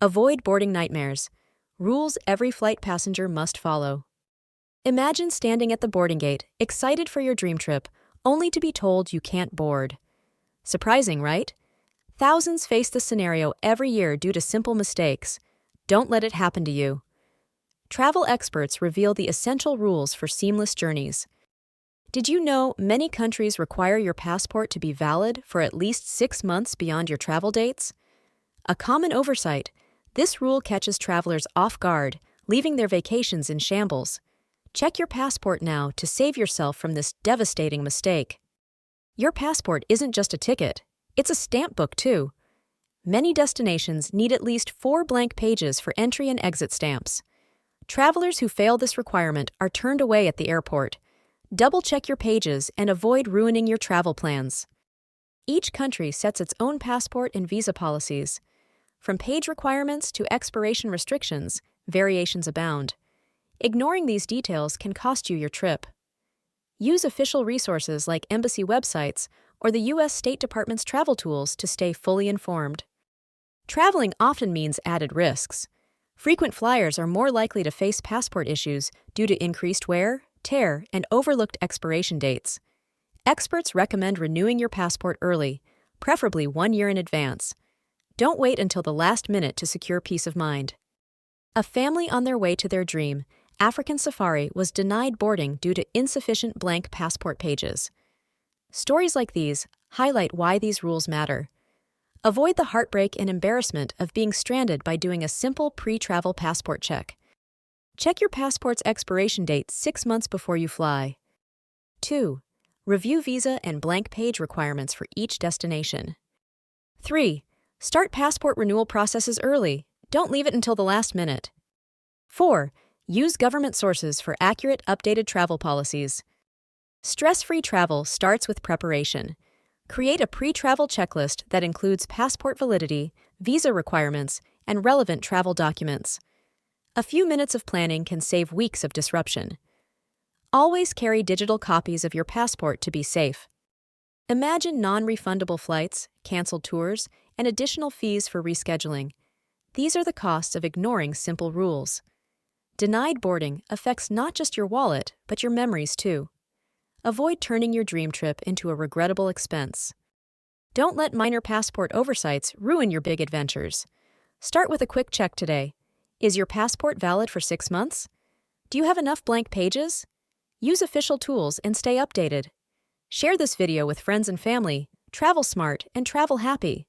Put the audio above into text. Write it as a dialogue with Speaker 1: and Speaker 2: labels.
Speaker 1: Avoid boarding nightmares. Rules every flight passenger must follow. Imagine standing at the boarding gate, excited for your dream trip, only to be told you can't board. Surprising, right? Thousands face this scenario every year due to simple mistakes. Don't let it happen to you. Travel experts reveal the essential rules for seamless journeys. Did you know many countries require your passport to be valid for at least 6 months beyond your travel dates? A common oversight, this rule catches travelers off guard, leaving their vacations in shambles. Check your passport now to save yourself from this devastating mistake. Your passport isn't just a ticket, it's a stamp book too. Many destinations need at least 4 blank pages for entry and exit stamps. Travelers who fail this requirement are turned away at the airport. Double-check your pages and avoid ruining your travel plans. Each country sets its own passport and visa policies. From page requirements to expiration restrictions, variations abound. Ignoring these details can cost you your trip. Use official resources like embassy websites or the U.S. State Department's travel tools to stay fully informed. Traveling often means added risks. Frequent flyers are more likely to face passport issues due to increased wear, tear, and overlooked expiration dates. Experts recommend renewing your passport early, preferably 1 year in advance. Don't wait until the last minute to secure peace of mind. A family on their way to their dream, African safari, was denied boarding due to insufficient blank passport pages. Stories like these highlight why these rules matter. Avoid the heartbreak and embarrassment of being stranded by doing a simple pre-travel passport check. Check your passport's expiration date 6 months before you fly. 2. Review visa and blank page requirements for each destination. 3. Start passport renewal processes early. Don't leave it until the last minute. 4. Use government sources for accurate, updated travel policies. Stress-free travel starts with preparation. Create a pre-travel checklist that includes passport validity, visa requirements, and relevant travel documents. A few minutes of planning can save weeks of disruption. Always carry digital copies of your passport to be safe. Imagine non-refundable flights, canceled tours, and additional fees for rescheduling. These are the costs of ignoring simple rules. Denied boarding affects not just your wallet, but your memories too. Avoid turning your dream trip into a regrettable expense. Don't let minor passport oversights ruin your big adventures. Start with a quick check today. Is your passport valid for 6 months? Do you have enough blank pages? Use official tools and stay updated. Share this video with friends and family. Travel smart and travel happy.